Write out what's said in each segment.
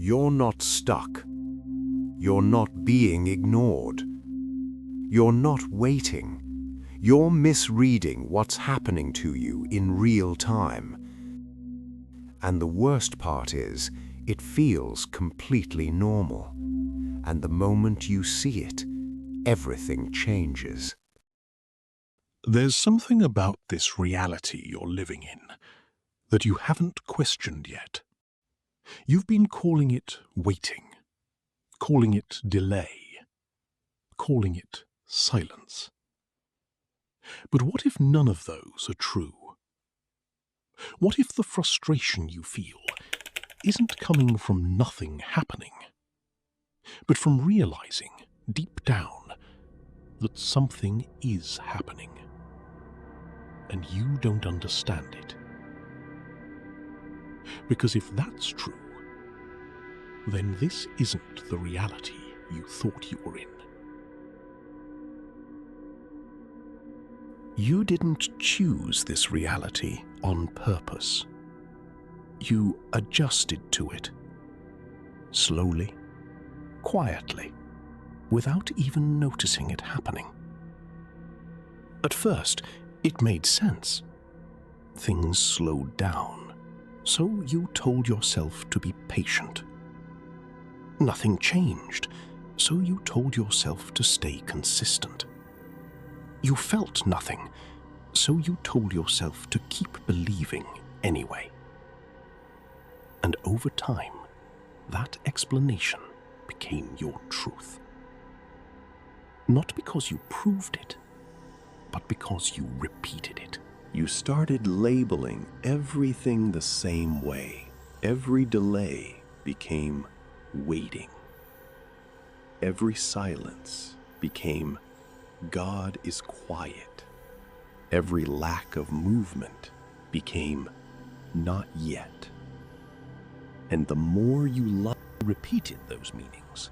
You're not stuck. You're not being ignored. You're not waiting. You're misreading what's happening to you in real time. And the worst part is, it feels completely normal. And the moment you see it, everything changes. There's something about this reality you're living in that you haven't questioned yet. You've been calling it waiting, calling it delay, calling it silence. But what if none of those are true? What if the frustration you feel isn't coming from nothing happening, but from realizing deep down that something is happening, and you don't understand it? Because if that's true, then this isn't the reality you thought you were in. You didn't choose this reality on purpose. You adjusted to it. Slowly, quietly, without even noticing it happening. At first, it made sense. Things slowed down, so you told yourself to be patient. Nothing changed, so you told yourself to stay consistent. You felt nothing, so you told yourself to keep believing anyway. And over time, that explanation became your truth. Not because you proved it, but because you repeated it. You started labeling everything the same way. Every delay became waiting. Every silence became God is quiet. Every lack of movement became not yet. And the more you repeated those meanings,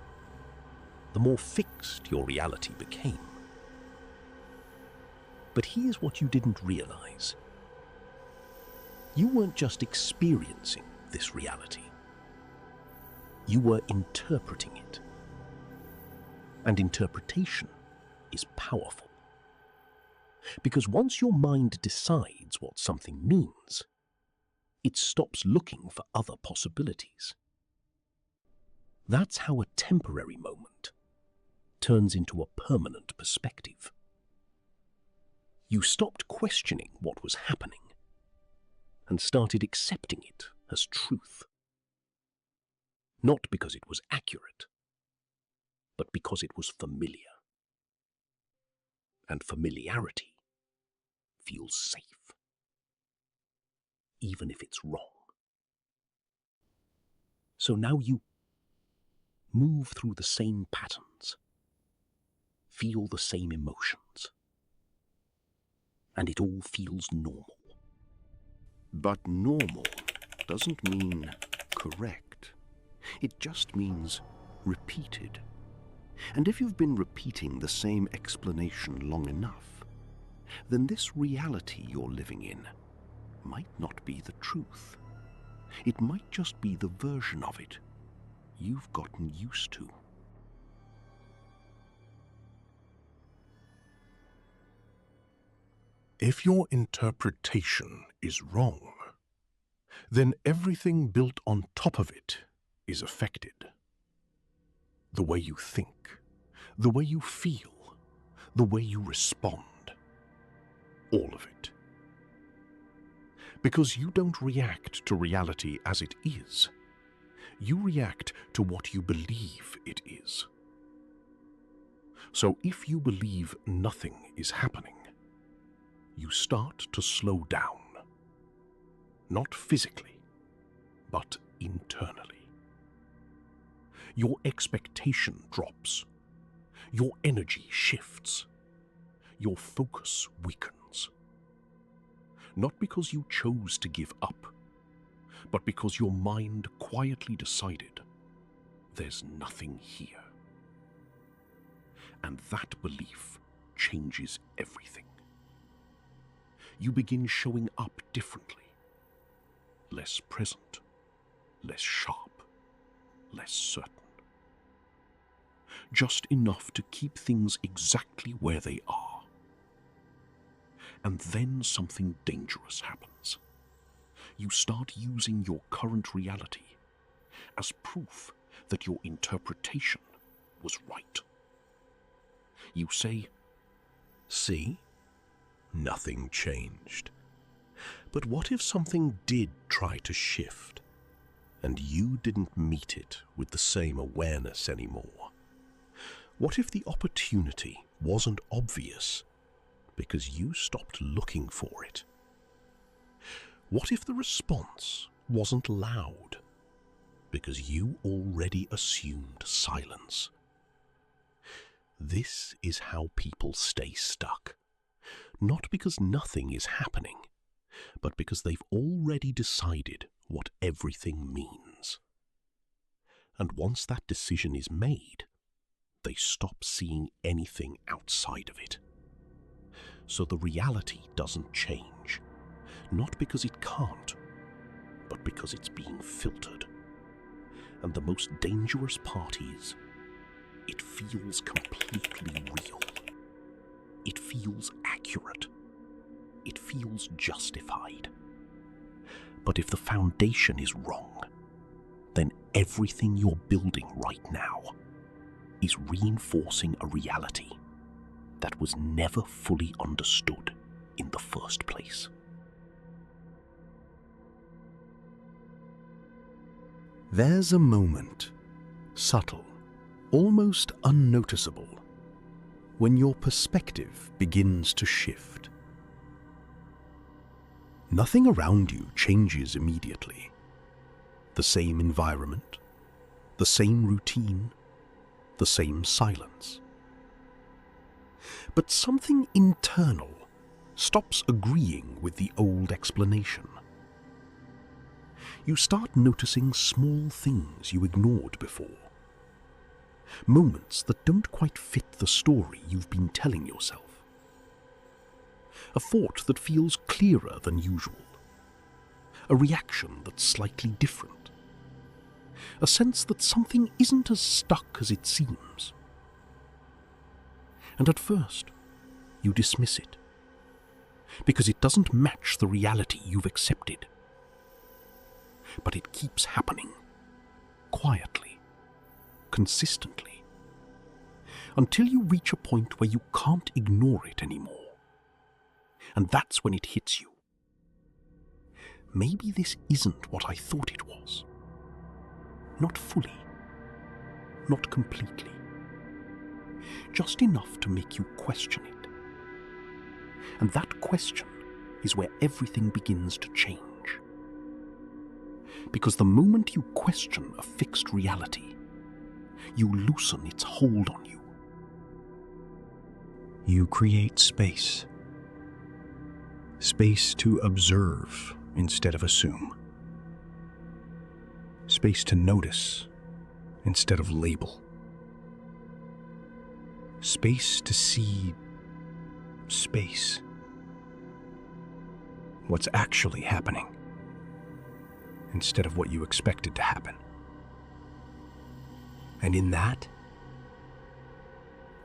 the more fixed your reality became. But here's what you didn't realize. You weren't just experiencing this reality. You were interpreting it. And interpretation is powerful. Because once your mind decides what something means, it stops looking for other possibilities. That's how a temporary moment turns into a permanent perspective. You stopped questioning what was happening and started accepting it as truth. Not because it was accurate, but because it was familiar. And familiarity feels safe, even if it's wrong. So now you move through the same patterns, feel the same emotions, and it all feels normal. But normal doesn't mean correct. It just means repeated. And if you've been repeating the same explanation long enough, then this reality you're living in might not be the truth. It might just be the version of it you've gotten used to. If your interpretation is wrong, then everything built on top of it is affected. The way you think, the way you feel, the way you respond, all of it. Because you don't react to reality as it is. You react to what you believe it is. So if you believe nothing is happening, you start to slow down. Not physically, but internally. Your expectation drops. Your energy shifts. Your focus weakens. Not because you chose to give up, but because your mind quietly decided there's nothing here. And that belief changes everything. You begin showing up differently. Less present, less sharp, less certain. Just enough to keep things exactly where they are. And then something dangerous happens. You start using your current reality as proof that your interpretation was right. You say, "See, nothing changed." But what if something did try to shift, and you didn't meet it with the same awareness anymore? What if the opportunity wasn't obvious because you stopped looking for it? What if the response wasn't loud because you already assumed silence? This is how people stay stuck, not because nothing is happening, but because they've already decided what everything means. And once that decision is made, they stop seeing anything outside of it. So the reality doesn't change, not because it can't, but because it's being filtered. And the most dangerous part is, it feels completely real. It feels accurate. It feels justified. But if the foundation is wrong, then everything you're building right now is reinforcing a reality that was never fully understood in the first place. There's a moment, subtle, almost unnoticeable, when your perspective begins to shift. Nothing around you changes immediately. The same environment, the same routine, the same silence. But something internal stops agreeing with the old explanation. You start noticing small things you ignored before. Moments that don't quite fit the story you've been telling yourself. A thought that feels clearer than usual. A reaction that's slightly different. A sense that something isn't as stuck as it seems. And at first, you dismiss it, because it doesn't match the reality you've accepted. But it keeps happening, quietly, consistently, until you reach a point where you can't ignore it anymore. And that's when it hits you. Maybe this isn't what I thought it was. Not fully, not completely. Just enough to make you question it. And that question is where everything begins to change. Because the moment you question a fixed reality, you loosen its hold on you. You create space. Space to observe instead of assume. Space to notice instead of label. Space to see space. What's actually happening instead of what you expected to happen. And in that,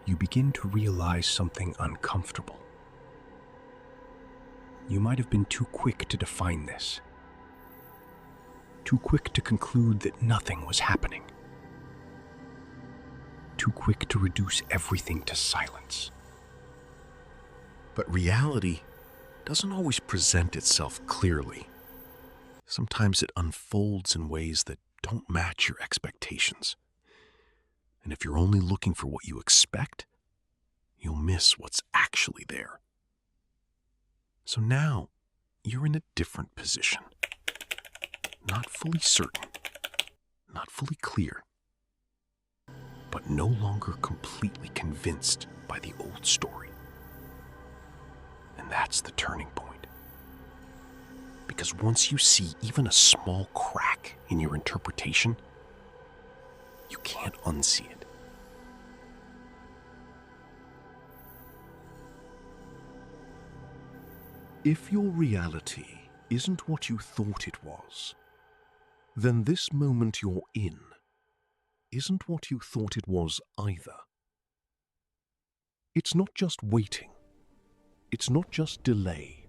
you begin to realize something uncomfortable. You might have been too quick to define this. Too quick to conclude that nothing was happening. Too quick to reduce everything to silence. But reality doesn't always present itself clearly. Sometimes it unfolds in ways that don't match your expectations. And if you're only looking for what you expect, you'll miss what's actually there. So now, you're in a different position. Not fully certain, not fully clear, but no longer completely convinced by the old story. And that's the turning point. Because once you see even a small crack in your interpretation, you can't unsee it. If your reality isn't what you thought it was, then this moment you're in isn't what you thought it was either. It's not just waiting. It's not just delay.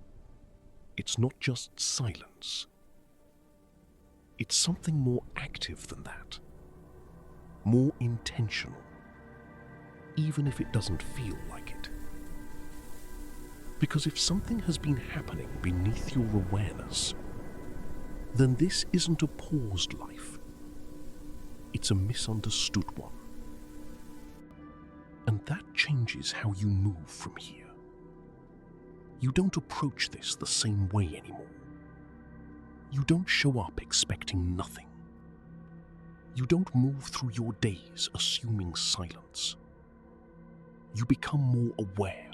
It's not just silence. It's something more active than that. More intentional. Even if it doesn't feel like it. Because if something has been happening beneath your awareness, then this isn't a paused life. It's a misunderstood one. And that changes how you move from here. You don't approach this the same way anymore. You don't show up expecting nothing. You don't move through your days assuming silence. You become more aware,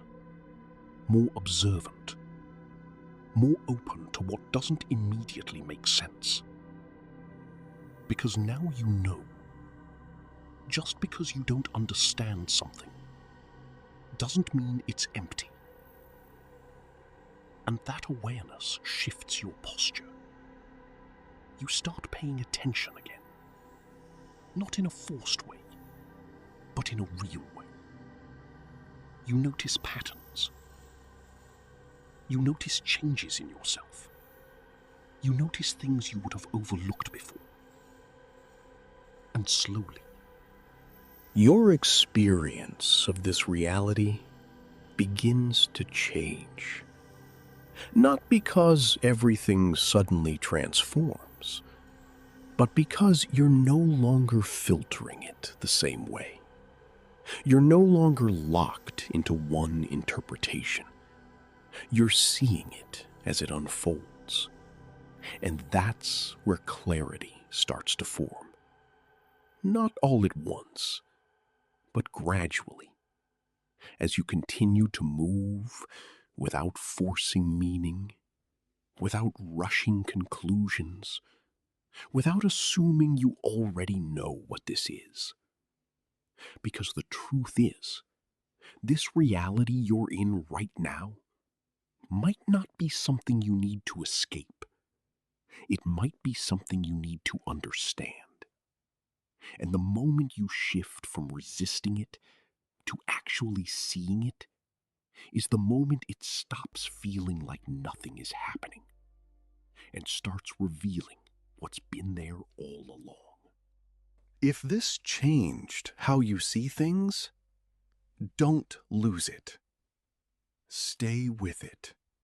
more observant, more open to what doesn't immediately make sense. Because now you know. Just because you don't understand something doesn't mean it's empty. And that awareness shifts your posture. You start paying attention again. Not in a forced way, but in a real way. You notice patterns. You notice changes in yourself. You notice things you would have overlooked before. And slowly, your experience of this reality begins to change. Not because everything suddenly transforms, but because you're no longer filtering it the same way. You're no longer locked into one interpretation. You're seeing it as it unfolds. And that's where clarity starts to form. Not all at once, but gradually, as you continue to move without forcing meaning, without rushing conclusions, without assuming you already know what this is. Because the truth is, this reality you're in right now might not be something you need to escape. It might be something you need to understand. And the moment you shift from resisting it to actually seeing it is the moment it stops feeling like nothing is happening and starts revealing what's been there all along. If this changed how you see things, don't lose it. Stay with it.